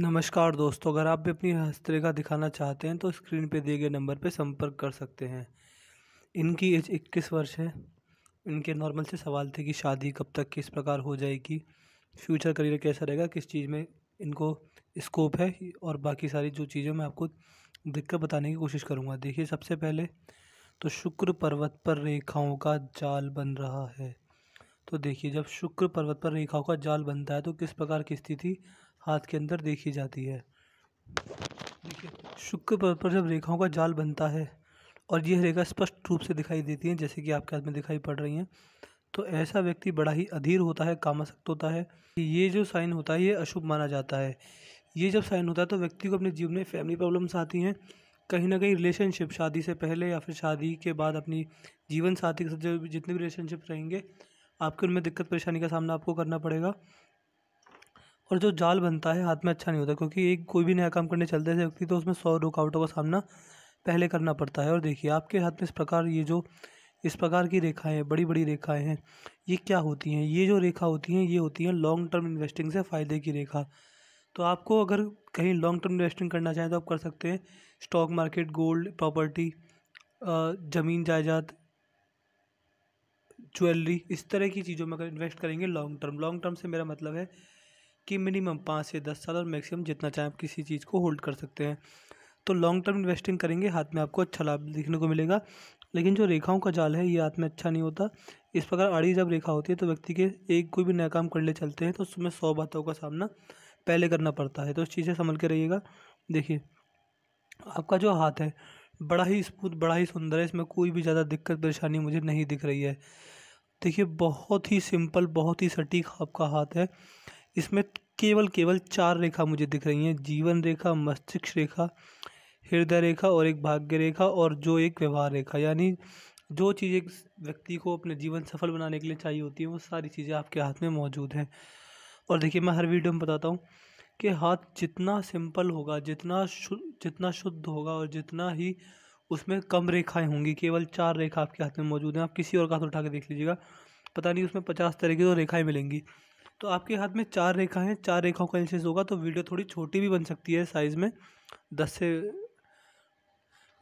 नमस्कार दोस्तों, अगर आप भी अपनी हस्तरेखा दिखाना चाहते हैं तो स्क्रीन पे दिए गए नंबर पे संपर्क कर सकते हैं। इनकी एज 21 वर्ष है। इनके नॉर्मल से सवाल थे कि शादी कब तक किस प्रकार हो जाएगी, फ्यूचर करियर कैसा रहेगा, किस चीज़ में इनको स्कोप है, और बाकी सारी जो चीज़ें मैं आपको दिक्कत बताने की कोशिश करूँगा। देखिए, सबसे पहले तो शुक्र पर्वत पर रेखाओं का जाल बन रहा है। तो देखिए, जब शुक्र पर्वत पर रेखाओं का जाल बनता है तो किस प्रकार की स्थिति हाथ के अंदर देखी जाती है। देखिए, शुक्र पर्वत पर जब रेखाओं का जाल बनता है और यह रेखा स्पष्ट रूप से दिखाई देती है, जैसे कि आपके हाथ में दिखाई पड़ रही हैं, तो ऐसा व्यक्ति बड़ा ही अधीर होता है, कामासक्त होता है। ये जो साइन होता है ये अशुभ माना जाता है। ये जब साइन होता है तो व्यक्ति को अपने जीवन में फैमिली प्रॉब्लम्स आती हैं, कहीं ना कहीं रिलेशनशिप, शादी से पहले या फिर शादी के बाद अपनी जीवन साथी के साथ जो जितने भी रिलेशनशिप रहेंगे, आपके उनमें दिक्कत परेशानी का सामना आपको करना पड़ेगा। और जो जाल बनता है हाथ में अच्छा नहीं होता, क्योंकि एक कोई भी नया काम करने चलते हैं व्यक्ति तो उसमें 100 रुकावटों का सामना पहले करना पड़ता है। और देखिए, आपके हाथ में इस प्रकार की रेखाएं हैं, बड़ी बड़ी रेखाएं हैं, ये क्या होती हैं? ये जो रेखा होती हैं ये होती हैं लॉन्ग टर्म इन्वेस्टिंग से फ़ायदे की रेखा। तो आपको अगर कहीं लॉन्ग टर्म इन्वेस्टिंग करना चाहें तो आप कर सकते हैं। स्टॉक मार्केट, गोल्ड, प्रॉपर्टी, ज़मीन जायदाद, ज्वेलरी, इस तरह की चीज़ों में अगर इन्वेस्ट करेंगे लॉन्ग टर्म से मेरा मतलब है कि मिनिमम 5 से 10 साल, और मैक्सिमम जितना चाहे आप किसी चीज़ को होल्ड कर सकते हैं। तो लॉन्ग टर्म इन्वेस्टिंग करेंगे, हाथ में आपको अच्छा लाभ देखने को मिलेगा। लेकिन जो रेखाओं का जाल है ये हाथ में अच्छा नहीं होता। इस प्रकार आड़ी जब रेखा होती है तो व्यक्ति के एक कोई भी नया काम करने चलते हैं तो उसमें 100 बातों का सामना पहले करना पड़ता है। तो इस चीज़ से संभल के रहिएगा। देखिए, आपका जो हाथ है बड़ा ही स्मूथ, बड़ा ही सुंदर है, इसमें कोई भी ज़्यादा दिक्कत परेशानी मुझे नहीं दिख रही है। देखिए, बहुत ही सिंपल, बहुत ही सटीक आपका हाथ है। इसमें केवल केवल 4 रेखा मुझे दिख रही हैं: जीवन रेखा, मस्तिष्क रेखा, हृदय रेखा और एक भाग्य रेखा, और जो एक व्यवहार रेखा। यानी जो चीज़ एक व्यक्ति को अपने जीवन सफल बनाने के लिए चाहिए होती है वो सारी चीज़ें आपके हाथ में मौजूद हैं। और देखिए, मैं हर वीडियो में बताता हूँ कि हाथ जितना सिंपल होगा, जितना शुद्ध होगा, और जितना ही उसमें कम रेखाएं होंगी, केवल 4 रेखा आपके हाथ में मौजूद हैं। आप किसी और का हाथ उठा के देख लीजिएगा, पता नहीं उसमें 50 तरह की तो रेखाएं मिलेंगी। तो आपके हाथ में 4 रेखा हैं, 4 रेखाओं का एनालिसिस होगा तो वीडियो थोड़ी छोटी भी बन सकती है साइज़ में, 10 से।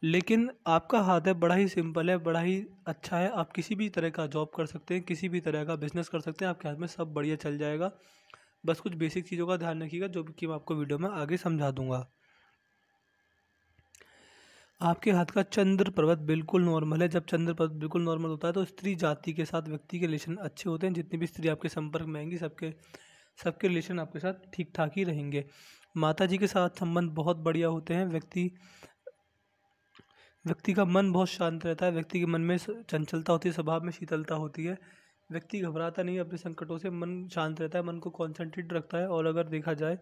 लेकिन आपका हाथ है बड़ा ही सिंपल है, बड़ा ही अच्छा है। आप किसी भी तरह का जॉब कर सकते हैं, किसी भी तरह का बिजनेस कर सकते हैं, आपके हाथ में सब बढ़िया चल जाएगा। बस कुछ बेसिक चीज़ों का ध्यान रखिएगा, जो कि मैं आपको वीडियो में आगे समझा दूंगा। आपके हाथ का चंद्र पर्वत बिल्कुल नॉर्मल है। जब चंद्र पर्वत बिल्कुल नॉर्मल होता है तो स्त्री जाति के साथ व्यक्ति के रिलेशन अच्छे होते हैं। जितनी भी स्त्री आपके संपर्क में आएंगी, सबके सबके रिलेशन आपके साथ ठीक ठाक ही रहेंगे। माता जी के साथ संबंध बहुत बढ़िया होते हैं। व्यक्ति का मन बहुत शांत रहता है। व्यक्ति के मन में चंचलता होती है, स्वभाव में शीतलता होती है। व्यक्ति घबराता नहीं है अपने संकटों से, मन शांत रहता है, मन को कॉन्सेंट्रेट रखता है। और अगर देखा जाए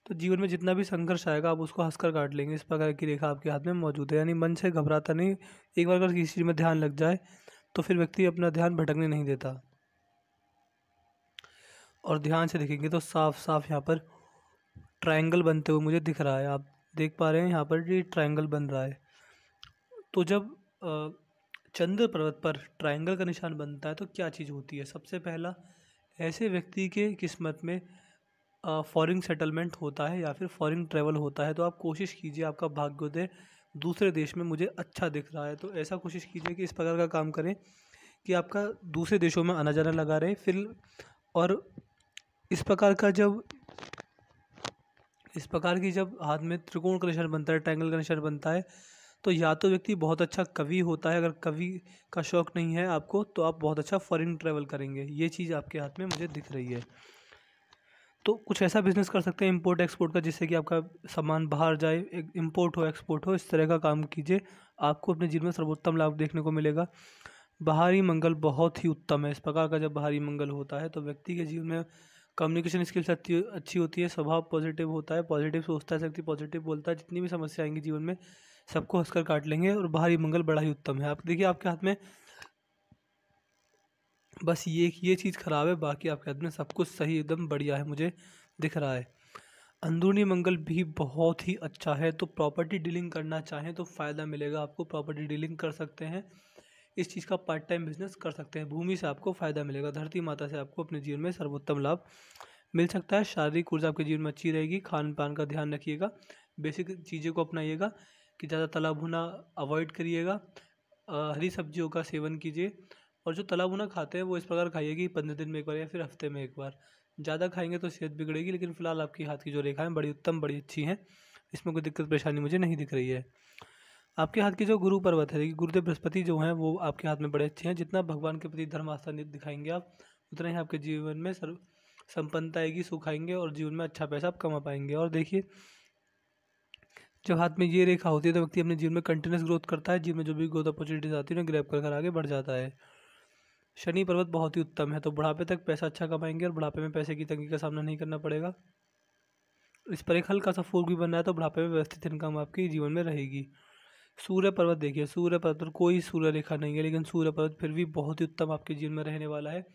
तो जीवन में जितना भी संघर्ष आएगा आप उसको हंसकर काट लेंगे। इस प्रकार की रेखा आपके हाथ में मौजूद है, यानी मन से घबराता नहीं। एक बार अगर किसी चीज़ में ध्यान लग जाए तो फिर व्यक्ति अपना ध्यान भटकने नहीं देता। और ध्यान से देखेंगे तो साफ साफ यहाँ पर ट्रायंगल बनते हुए मुझे दिख रहा है। आप देख पा रहे हैं यहाँ पर ये ट्रायंगल बन रहा है। तो जब चंद्र पर्वत पर ट्रायंगल का निशान बनता है तो क्या चीज़ होती है? सबसे पहला, ऐसे व्यक्ति के किस्मत में फॉरेन सेटलमेंट होता है या फिर फॉरेन ट्रैवल होता है। तो आप कोशिश कीजिए, आपका भाग्योदय दूसरे देश में मुझे अच्छा दिख रहा है, तो ऐसा कोशिश कीजिए कि इस प्रकार का काम करें कि आपका दूसरे देशों में आना जाना लगा रहे फिर। और इस प्रकार का जब इस प्रकार की जब हाथ में त्रिकोण का निशान बनता है, ट्रायंगल का निशान बनता है, तो या तो व्यक्ति बहुत अच्छा कवि होता है। अगर कवि का शौक नहीं है आपको तो आप बहुत अच्छा फॉरेन ट्रैवल करेंगे। ये चीज़ आपके हाथ में मुझे दिख रही है। तो कुछ ऐसा बिजनेस कर सकते हैं इम्पोर्ट एक्सपोर्ट का, जिससे कि आपका सामान बाहर जाए, एक इम्पोर्ट हो एक्सपोर्ट हो, इस तरह का काम कीजिए। आपको अपने जीवन में सर्वोत्तम लाभ देखने को मिलेगा। बाहरी मंगल बहुत ही उत्तम है। इस प्रकार का जब बाहरी मंगल होता है तो व्यक्ति के जीवन में कम्युनिकेशन स्किल्स अच्छी होती है, स्वभाव पॉजिटिव होता है, पॉजिटिव सोचता है व्यक्ति, पॉजिटिव बोलता है। जितनी भी समस्या आएंगी जीवन में सबको हंसकर काट लेंगे। और बाहरी मंगल बड़ा ही उत्तम है। आप देखिए, आपके हाथ में बस ये चीज़ ख़राब है, बाकी आपके हाथ में सब कुछ सही एकदम बढ़िया है मुझे दिख रहा है। अंदरूनी मंगल भी बहुत ही अच्छा है। तो प्रॉपर्टी डीलिंग करना चाहें तो फ़ायदा मिलेगा आपको, प्रॉपर्टी डीलिंग कर सकते हैं। इस चीज़ का पार्ट टाइम बिजनेस कर सकते हैं। भूमि से आपको फ़ायदा मिलेगा, धरती माता से आपको अपने जीवन में सर्वोत्तम लाभ मिल सकता है। शारीरिक ऊर्जा आपके जीवन में अच्छी रहेगी। खान पान का ध्यान रखिएगा, बेसिक चीज़ों को अपनाइएगा कि ज़्यादा तला भुना अवॉइड करिएगा। हरी सब्जियों का सेवन कीजिए, और जो तला भुना खाते हैं वो इस प्रकार खाइए कि 15 दिन में एक बार या फिर हफ्ते में एक बार। ज़्यादा खाएंगे तो सेहत बिगड़ेगी, लेकिन फिलहाल आपकी हाथ की जो रेखा है बड़ी उत्तम, बड़ी अच्छी हैं, इसमें कोई दिक्कत परेशानी मुझे नहीं दिख रही है। आपके हाथ की जो गुरु पर्वत है, देखिए गुरुदेव बृहस्पति जो हैं वो आपके हाथ में बड़े अच्छे हैं। जितना भगवान के प्रति धर्म आस्था दिखाएंगे आप, उतना ही आपके जीवन में सर्व संपन्नता आएगी, सुख आएंगे और जीवन में अच्छा पैसा आप कमा पाएंगे। और देखिए जब हाथ में ये रेखा होती है तो व्यक्ति अपने जीवन में कंटिन्यूस ग्रोथ करता है। जीवन में जो भी ग्रोथ अपॉर्चुनिटीज आती है उन्हें ग्रैब कर आगे बढ़ जाता है। शनि पर्वत बहुत ही उत्तम है, तो बुढ़ापे तक पैसा अच्छा कमाएंगे और बुढ़ापे में पैसे की तंगी का सामना नहीं करना पड़ेगा। इस पर एक हल्का सा फूल भी बनना है, तो बुढ़ापे में व्यवस्थित इनकम आपके जीवन में रहेगी। सूर्य पर्वत देखिए, सूर्य पर्वत पर कोई सूर्य रेखा नहीं है, लेकिन सूर्य पर्वत फिर भी बहुत ही उत्तम आपके जीवन में रहने वाला है।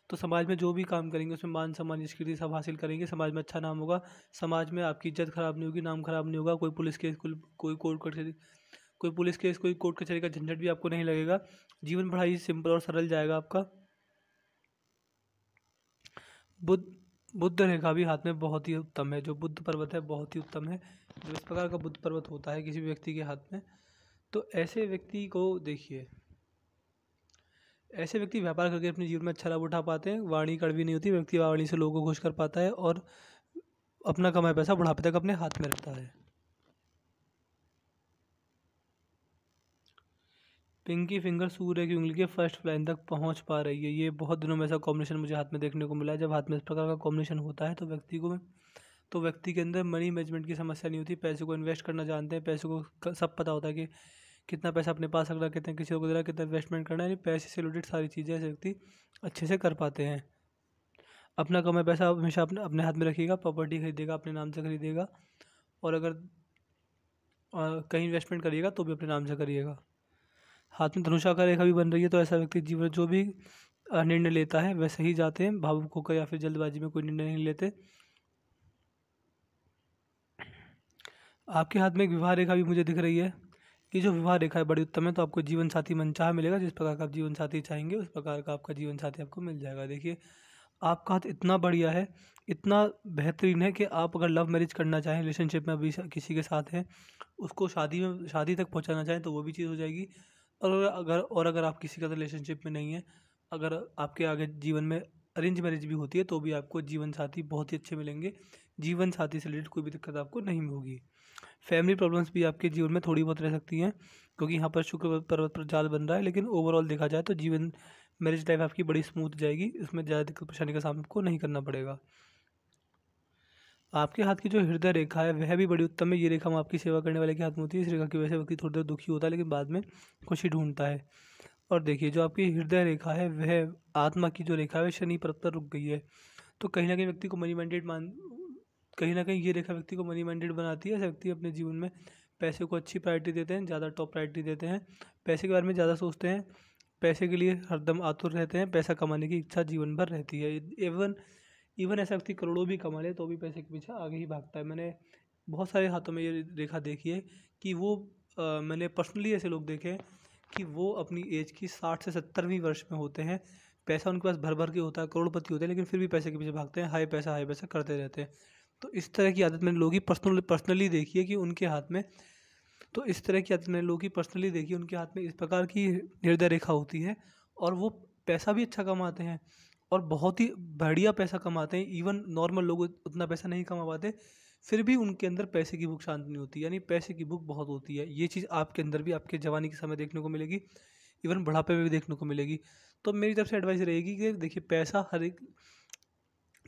तो समाज में जो भी काम करेंगे उसमें मान सम्मान यश कीर्ति सब हासिल करेंगे। समाज में अच्छा नाम होगा, समाज में आपकी इज्जत खराब नहीं होगी, नाम खराब नहीं होगा। कोई पुलिस केस, कोई कोर्ट कचहरी, कोई पुलिस केस, कोई कोर्ट कचहरी का झंझट भी आपको नहीं लगेगा। जीवन बड़ा ही सिंपल और सरल जाएगा आपका। बुद्ध बुद्ध रेखा भी हाथ में बहुत ही उत्तम है। जो बुद्ध पर्वत है बहुत ही उत्तम है। जो इस प्रकार का बुद्ध पर्वत होता है किसी भी व्यक्ति के हाथ में, तो ऐसे व्यक्ति को देखिए, ऐसे व्यक्ति व्यापार करके अपने जीवन में अच्छा लाभ उठा पाते हैं। वाणी कड़वी नहीं होती, व्यक्ति वाणी से लोगों को खुश कर पाता है और अपना कमाया पैसा बुढ़ापे तक अपने हाथ में रखता है। पिंकी फिंगर सूर्य की उंगली के फर्स्ट लाइन तक पहुंच पा रही है। ये बहुत दिनों में ऐसा कॉम्बिनेशन मुझे हाथ में देखने को मिला है। जब हाथ में इस प्रकार का कॉम्बिनेशन होता है तो व्यक्ति के अंदर मनी मैनेजमेंट की समस्या नहीं होती। पैसे को इन्वेस्ट करना जानते हैं, पैसे को सब पता होता है कि कितना पैसा अपने पास रखना, कितने किसी को देना, कितना इन्वेस्टमेंट करना है। यानी पैसे से रिलेटेड सारी चीज़ें ऐसे व्यक्ति अच्छे से कर पाते हैं। अपना कमाया पैसा हमेशा अपने अपने हाथ में रखिएगा। प्रॉपर्टी खरीदेगा, अपने नाम से खरीदेगा, और अगर कहीं इन्वेस्टमेंट करिएगा तो भी अपने नाम से करिएगा। हाथ में धनुषा का रेखा भी बन रही है, तो ऐसा व्यक्ति जीवन जो भी निर्णय लेता है वह सही जाते हैं। भावुक होकर या फिर जल्दबाजी में कोई निर्णय नहीं लेते। आपके हाथ में एक विवाह रेखा भी मुझे दिख रही है। कि जो विवाह रेखा है बड़ी उत्तम है, तो आपको जीवन साथी मनचाहा मिलेगा। जिस प्रकार का आप जीवन साथी चाहेंगे उस प्रकार का आपका जीवन साथी आपको मिल जाएगा। देखिए आपका हाथ इतना बढ़िया है, इतना बेहतरीन है कि आप अगर लव मैरिज करना चाहें, रिलेशनशिप में अभी किसी के साथ हैं, उसको शादी तक पहुंचाना चाहें तो वो भी चीज़ हो जाएगी। और अगर आप किसी का रिलेशनशिप में नहीं है, अगर आपके आगे जीवन में अरेंज मैरिज भी होती है तो भी आपको जीवन साथी बहुत ही अच्छे मिलेंगे। जीवन साथी से रिलेटेड कोई भी दिक्कत आपको नहीं होगी। फैमिली प्रॉब्लम्स भी आपके जीवन में थोड़ी बहुत रह सकती हैं, क्योंकि यहाँ पर शुक्र पर्वत पर जाल बन रहा है। लेकिन ओवरऑल देखा जाए तो जीवन मैरिज लाइफ आपकी बड़ी स्मूथ जाएगी। इसमें ज़्यादा दिक्कत परेशानी का सामना आपको नहीं करना पड़ेगा। आपके हाथ की जो हृदय रेखा है वह भी बड़ी उत्तम है। ये रेखा हम आपकी सेवा करने वाले के हाथ में होती है। इस रेखा की वजह से व्यक्ति थोड़ी देर दुखी होता है, लेकिन बाद में खुशी ढूंढता है। और देखिए जो आपकी हृदय रेखा है वह आत्मा की जो रेखा है वह शनि पर्वत पर रुक गई है। तो कहीं ना कहीं व्यक्ति को मनी माइंडेड कहीं ना कहीं ये रेखा व्यक्ति को मनी माइंडेड बनाती है। ऐसे व्यक्ति अपने जीवन में पैसे को अच्छी प्रायोरिटी देते हैं, ज़्यादा टॉप प्रायोरिटी देते हैं, पैसे के बारे में ज़्यादा सोचते हैं, पैसे के लिए हरदम आतुर रहते हैं, पैसा कमाने की इच्छा जीवन भर रहती है। इवन ऐसा व्यक्ति करोड़ों भी कमा ले तो भी पैसे के पीछे आगे ही भागता है। मैंने बहुत सारे हाथों में ये रेखा देखी है कि मैंने पर्सनली ऐसे लोग देखे हैं कि वो अपनी एज की 60 से 70वीं वर्ष में होते हैं, पैसा उनके पास भर भर के होता है, करोड़पति होते हैं, लेकिन फिर भी पैसे के पीछे भागते हैं, हाई पैसा करते रहते हैं। तो इस तरह की आदत मैंने लोगों की पर्सनली देखी है कि उनके हाथ में, तो इस तरह की आदत मैंने लोगों की पर्सनली देखी है, उनके हाथ में इस प्रकार की हृदय रेखा होती है और वो पैसा भी अच्छा कमाते हैं और बहुत ही बढ़िया पैसा कमाते हैं। इवन नॉर्मल लोग उतना पैसा नहीं कमा पाते, फिर भी उनके अंदर पैसे की भूख शांत नहीं होती, यानी पैसे की भूख बहुत होती है। ये चीज़ आपके अंदर भी आपके जवानी के समय देखने को मिलेगी, इवन बुढ़ापे में भी देखने को मिलेगी। तो मेरी तरफ से एडवाइस रहेगी कि देखिए पैसा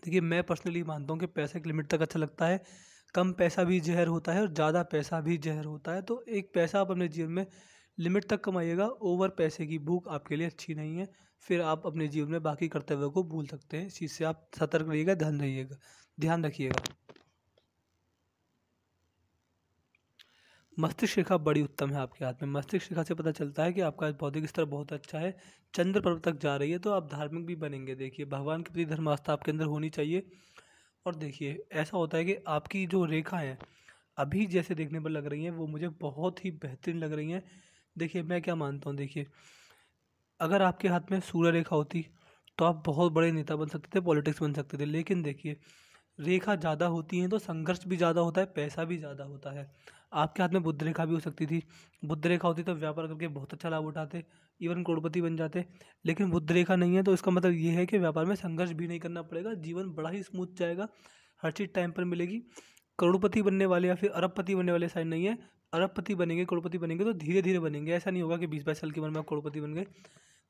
देखिए मैं पर्सनली मानता हूँ कि पैसा एक लिमिट तक अच्छा लगता है। कम पैसा भी जहर होता है और ज़्यादा पैसा भी जहर होता है। तो एक पैसा आप अपने जीवन में लिमिट तक कमाइएगा। ओवर पैसे की भूख आपके लिए अच्छी नहीं है, फिर आप अपने जीवन में बाकी कर्तव्यों को भूल सकते हैं। इस चीज़ से आप सतर्क रहिएगा, ध्यान रखिएगा। मस्तिष्क रेखा बड़ी उत्तम है आपके हाथ में। मस्तिष्क रेखा से पता चलता है कि आपका बौद्धिक स्तर बहुत अच्छा है, चंद्र पर्वत तक जा रही है, तो आप धार्मिक भी बनेंगे। देखिए भगवान के प्रति धर्म आस्था आपके अंदर होनी चाहिए। और देखिए ऐसा होता है कि आपकी जो रेखा है अभी जैसे देखने पर लग रही हैं वो मुझे बहुत ही बेहतरीन लग रही हैं। देखिए मैं क्या मानता हूँ, देखिए अगर आपके हाथ में सूर्य रेखा होती तो आप बहुत बड़े नेता बन सकते थे, पॉलिटिक्स बन सकते थे। लेकिन देखिए रेखा ज़्यादा होती हैं तो संघर्ष भी ज़्यादा होता है, पैसा भी ज़्यादा होता है। आपके हाथ में बुध रेखा भी हो सकती थी। बुध रेखा होती तो व्यापार करके बहुत अच्छा लाभ उठाते, इवन करोड़पति बन जाते। लेकिन बुध रेखा नहीं है तो इसका मतलब ये है कि व्यापार में संघर्ष भी नहीं करना पड़ेगा, जीवन बड़ा ही स्मूथ जाएगा, हर चीज़ टाइम पर मिलेगी। करोड़पति बनने वाले या फिर अरबपति बनने वाले साइन नहीं है। अरबपति बनेंगे, करोड़पति बनेंगे तो धीरे धीरे बनेंगे, ऐसा नहीं होगा कि 20-22 साल की उम्र में आप करोड़पति बन गए।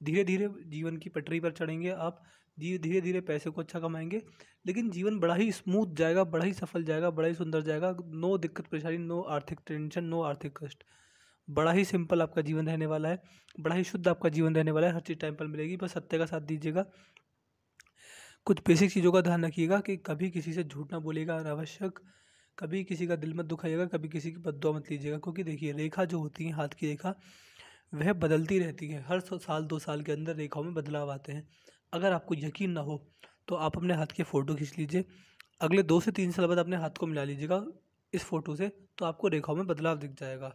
धीरे धीरे जीवन की पटरी पर चढ़ेंगे आप, धीरे धीरे पैसे को अच्छा कमाएंगे, लेकिन जीवन बड़ा ही स्मूथ जाएगा, बड़ा ही सफल जाएगा, बड़ा ही सुंदर जाएगा। नो दिक्कत परेशानी, नो आर्थिक टेंशन, नो आर्थिक कष्ट। बड़ा ही सिंपल आपका जीवन रहने वाला है, बड़ा ही शुद्ध आपका जीवन रहने वाला है, हर चीज़ टाइम पर मिलेगी। बस सत्य का साथ दीजिएगा। कुछ बेसिक चीज़ों का ध्यान रखिएगा कि कभी किसी से झूठ ना बोलिएगा अनावश्यक, कभी किसी का दिल मत दुखाइएगा, कभी किसी की बद्दुआ मत लीजिएगा। क्योंकि देखिए, रेखा जो होती है, हाथ की रेखा, वह बदलती रहती है। हर साल 2 साल के अंदर रेखाओं में बदलाव आते हैं। अगर आपको यकीन ना हो तो आप अपने हाथ के फ़ोटो खींच लीजिए, अगले 2 से 3 साल बाद अपने हाथ को मिला लीजिएगा इस फ़ोटो से, तो आपको रेखाओं में बदलाव दिख जाएगा।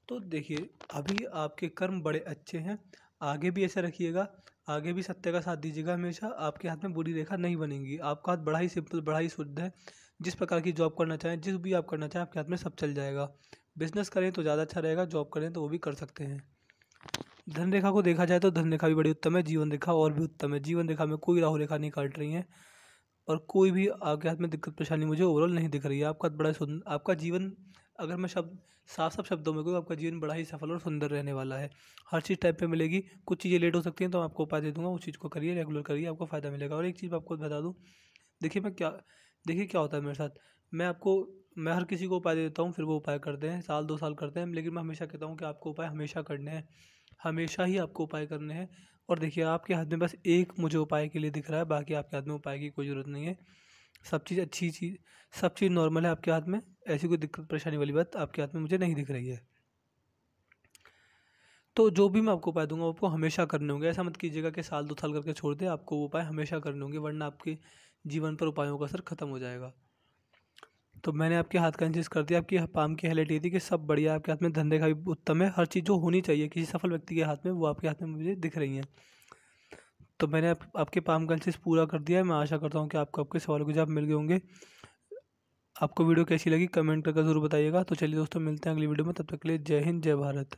तो देखिए, अभी आपके कर्म बड़े अच्छे हैं, आगे भी ऐसा रखिएगा, आगे भी सत्य का साथ दीजिएगा हमेशा। आपके हाथ में बुरी रेखा नहीं बनेगी। आपका हाथ बड़ा ही सिंपल, बड़ा ही शुद्ध है। जिस प्रकार की जॉब करना चाहें, जिस भी आप करना चाहें, आपके हाथ में सब चल जाएगा। बिजनेस करें तो ज़्यादा अच्छा रहेगा, जॉब करें तो वो भी कर सकते हैं। धन रेखा को देखा जाए तो धन रेखा भी बड़ी उत्तम है, जीवन रेखा और भी उत्तम है। जीवन रेखा में कोई राहु रेखा नहीं काट रही है और कोई भी आपके हाथ में दिक्कत परेशानी मुझे ओवरऑल नहीं दिख रही है। आपका बड़ा सुंदर, आपका जीवन, अगर मैं साफ साफ शब्दों में कहूँ, आपका जीवन बड़ा ही सफल और सुंदर रहने वाला है। हर चीज़ टाइम पे मिलेगी। कुछ चीज़ें लेट हो सकती हैं तो मैं आपको उपाय दे दूंगा, उस चीज़ को करिए, रेगुलर करिए, आपको फ़ायदा मिलेगा। और एक चीज़ मैं आपको बता दूँ, देखिए देखिए क्या होता है मेरे साथ, मैं हर किसी को उपाय दे देता हूँ, फिर वो उपाय करते हैं, साल 2 साल करते हैं, लेकिन मैं हमेशा कहता हूँ कि आपको उपाय हमेशा करने हैं, हमेशा ही आपको उपाय करने हैं। और देखिए, आपके हाथ में बस एक मुझे उपाय के लिए दिख रहा है, बाकी आपके हाथ में उपाय की कोई ज़रूरत नहीं है। सब चीज़ नॉर्मल है आपके हाथ में, ऐसी कोई दिक्कत परेशानी वाली बात आपके हाथ में मुझे नहीं दिख रही है। तो जो भी मैं आपको उपाय दूंगा वो आपको हमेशा करने होंगे। ऐसा मत कीजिएगा कि साल 2 साल करके छोड़ दें, आपको वो उपाय हमेशा करने होंगे, वरना आपके जीवन पर उपायों का असर खत्म हो जाएगा। तो मैंने आपके हाथ का एनालिसिस कर दिया। आपकी पाम की हाईलाइट ये थी कि सब बढ़िया, आपके हाथ में धंधे का भी उत्तम है, हर चीज़ जो होनी चाहिए किसी सफल व्यक्ति के हाथ में, वो आपके हाथ में मुझे दिख रही हैं। तो मैंने आपके पाम का एनालिसिस पूरा कर दिया है। मैं आशा करता हूँ कि आपको आपके सवालों के जवाब मिल गए होंगे। आपको वीडियो कैसी लगी कमेंट करके ज़रूर बताइएगा। तो चलिए दोस्तों, मिलते हैं अगली वीडियो में, तब तक के लिए जय हिंद, जय भारत।